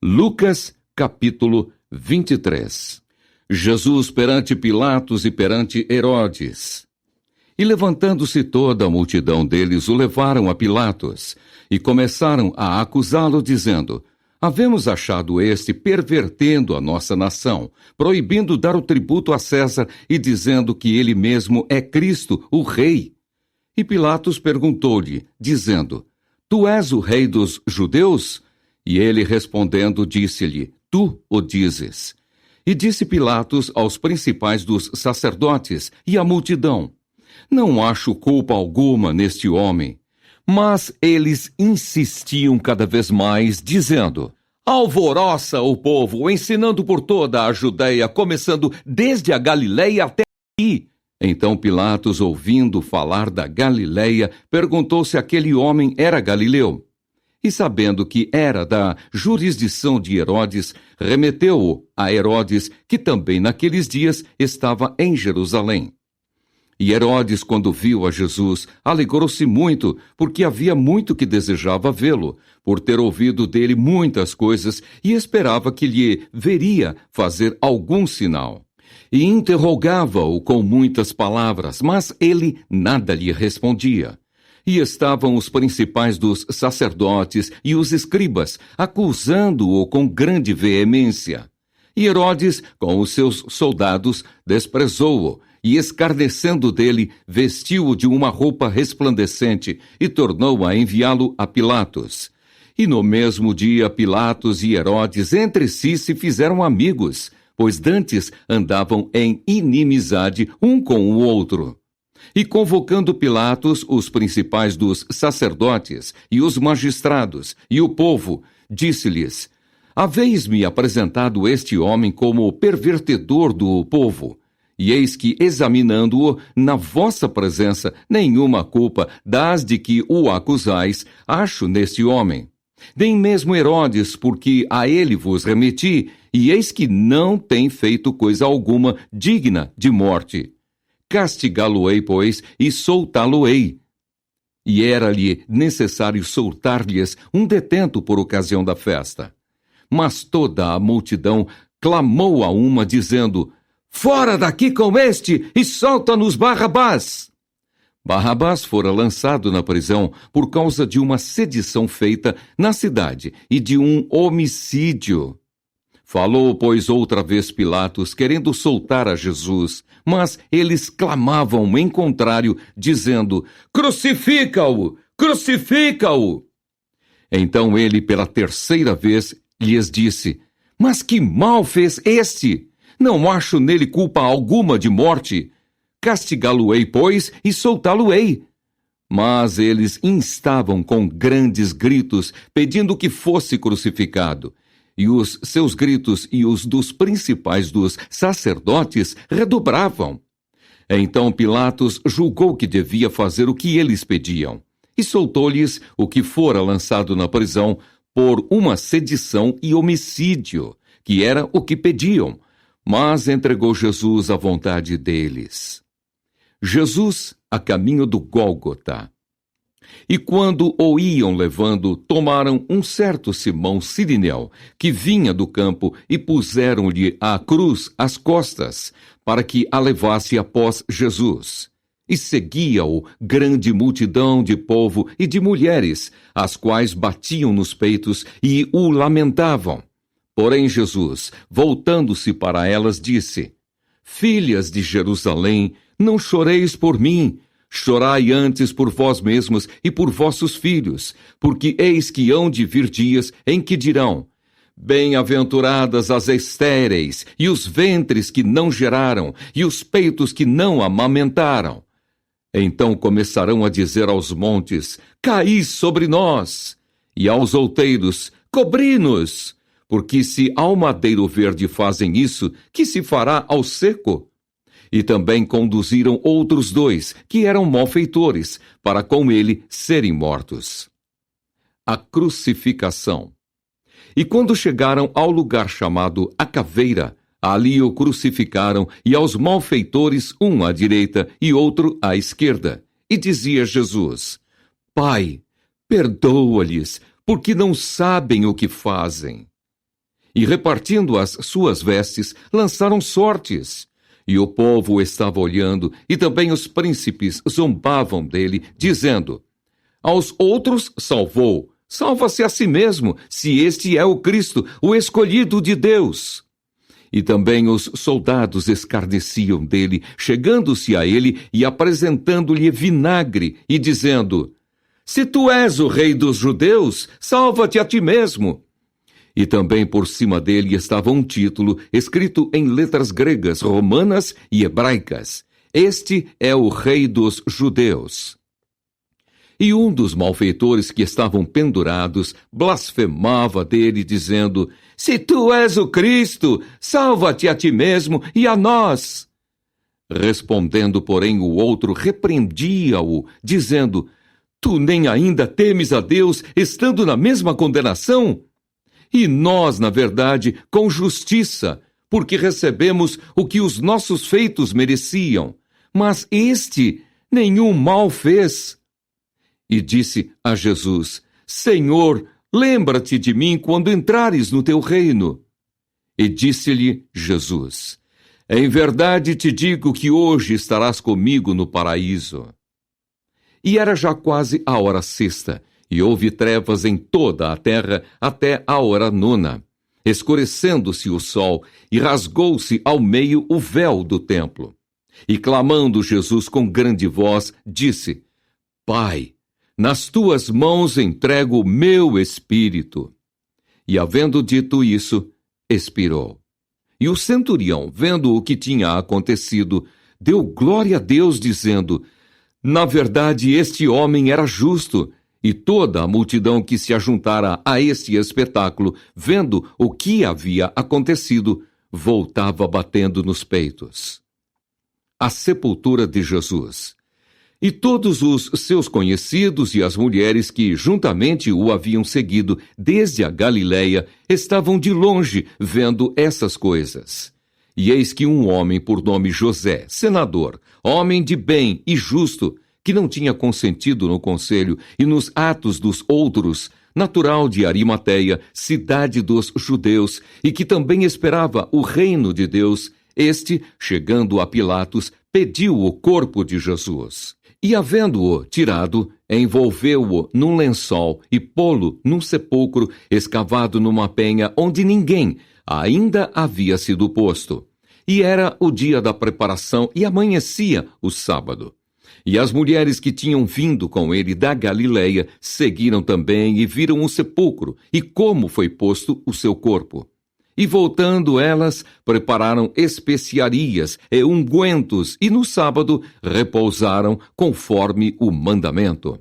Lucas, capítulo 23. Jesus perante Pilatos e perante Herodes. E levantando-se toda a multidão deles, o levaram a Pilatos, e começaram a acusá-lo, dizendo: Havemos achado este pervertendo a nossa nação, proibindo dar o tributo a César e dizendo que ele mesmo é Cristo, o Rei. E Pilatos perguntou-lhe, dizendo: Tu és o rei dos judeus? E ele respondendo disse-lhe: Tu o dizes. E disse Pilatos aos principais dos sacerdotes e à multidão: Não acho culpa alguma neste homem. Mas eles insistiam cada vez mais, dizendo: Alvoroça o povo, ensinando por toda a Judeia, começando desde a Galileia até aqui. Então Pilatos, ouvindo falar da Galileia, perguntou se aquele homem era galileu. E sabendo que era da jurisdição de Herodes, remeteu-o a Herodes, que também naqueles dias estava em Jerusalém. E Herodes, quando viu a Jesus, alegrou-se muito, porque havia muito que desejava vê-lo, por ter ouvido dele muitas coisas, e esperava que lhe veria fazer algum sinal. E interrogava-o com muitas palavras, mas ele nada lhe respondia. E estavam os principais dos sacerdotes e os escribas, acusando-o com grande veemência. E Herodes, com os seus soldados, desprezou-o, e escarnecendo dele, vestiu-o de uma roupa resplandecente, e tornou a enviá-lo a Pilatos. E no mesmo dia Pilatos e Herodes entre si se fizeram amigos, pois dantes andavam em inimizade um com o outro. E convocando Pilatos os principais dos sacerdotes e os magistrados e o povo, disse-lhes: Haveis-me apresentado este homem como pervertedor do povo, e eis que, examinando-o na vossa presença, nenhuma culpa das de que o acusais acho neste homem. Nem mesmo Herodes, porque a ele vos remeti, e eis que não tem feito coisa alguma digna de morte. Castigá-lo-ei, pois, e soltá-lo-ei. E era-lhe necessário soltar-lhes um detento por ocasião da festa. Mas toda a multidão clamou a uma, dizendo: Fora daqui com este, e solta-nos Barrabás! Barrabás fora lançado na prisão por causa de uma sedição feita na cidade e de um homicídio. Falou, pois, outra vez Pilatos, querendo soltar a Jesus, mas eles clamavam em contrário, dizendo: Crucifica-o! Crucifica-o! Então ele, pela terceira vez, lhes disse: Mas que mal fez este? Não acho nele culpa alguma de morte. Castigá-lo-ei, pois, e soltá-lo-ei. Mas eles instavam com grandes gritos, pedindo que fosse crucificado. E os seus gritos e os dos principais dos sacerdotes redobravam. Então Pilatos julgou que devia fazer o que eles pediam, e soltou-lhes o que fora lançado na prisão por uma sedição e homicídio, que era o que pediam, mas entregou Jesus à vontade deles. Jesus a caminho do Gólgota. E quando o iam levando, tomaram um certo Simão Cirineu, que vinha do campo, e puseram-lhe a cruz às costas, para que a levasse após Jesus. E seguia-o grande multidão de povo e de mulheres, as quais batiam nos peitos e o lamentavam. Porém Jesus, voltando-se para elas, disse: Filhas de Jerusalém, não choreis por mim, chorai antes por vós mesmos e por vossos filhos, porque eis que hão de vir dias em que dirão: Bem-aventuradas as estéreis, e os ventres que não geraram, e os peitos que não amamentaram. Então começarão a dizer aos montes: Caí sobre nós, e aos outeiros: Cobri-nos. Porque se ao madeiro verde fazem isso, que se fará ao seco? E também conduziram outros dois, que eram malfeitores, para com ele serem mortos. A crucificação. E quando chegaram ao lugar chamado A Caveira, ali o crucificaram, e aos malfeitores, um à direita e outro à esquerda. E dizia Jesus: Pai, perdoa-lhes, porque não sabem o que fazem. e repartindo as suas vestes, lançaram sortes. E o povo estava olhando, e também os príncipes zombavam dele, dizendo: aos outros salvou, salva-se a si mesmo, se este é o Cristo, o escolhido de Deus. E também os soldados escarneciam dele, chegando-se a ele e apresentando-lhe vinagre, e dizendo: se tu és o rei dos judeus, salva-te a ti mesmo. E também por cima dele estava um título escrito em letras gregas, romanas e hebraicas: este é o rei dos judeus. E um dos malfeitores que estavam pendurados blasfemava dele, dizendo: se tu és o Cristo, salva-te a ti mesmo e a nós. Respondendo, porém, o outro repreendia-o, dizendo: tu nem ainda temes a Deus, estando na mesma condenação? E nós, na verdade, com justiça, porque recebemos o que os nossos feitos mereciam. Mas este nenhum mal fez. E disse a Jesus: Senhor, lembra-te de mim quando entrares no teu reino. E disse-lhe Jesus: em verdade te digo que hoje estarás comigo no paraíso. E era já quase a hora sexta, e houve trevas em toda a terra até a hora nona, escurecendo-se o sol, e rasgou-se ao meio o véu do templo. E clamando Jesus com grande voz, disse: Pai, nas tuas mãos entrego o meu espírito. E havendo dito isso, expirou. E o centurião, vendo o que tinha acontecido, deu glória a Deus, dizendo: na verdade, este homem era justo. E toda a multidão que se ajuntara a este espetáculo, vendo o que havia acontecido, voltava batendo nos peitos. A sepultura de Jesus. E todos os seus conhecidos e as mulheres que juntamente o haviam seguido desde a Galileia estavam de longe vendo essas coisas. E eis que um homem por nome José, senador, homem de bem e justo, que não tinha consentido no conselho e nos atos dos outros, natural de Arimateia, cidade dos judeus, e que também esperava o reino de Deus, este, chegando a Pilatos, pediu o corpo de Jesus. E, havendo-o tirado, envolveu-o num lençol e pô-lo num sepulcro escavado numa penha onde ninguém ainda havia sido posto. E era o dia da preparação e amanhecia o sábado. E as mulheres que tinham vindo com ele da Galileia seguiram também e viram o sepulcro e como foi posto o seu corpo. E voltando elas, prepararam especiarias e ungüentos e no sábado repousaram conforme o mandamento.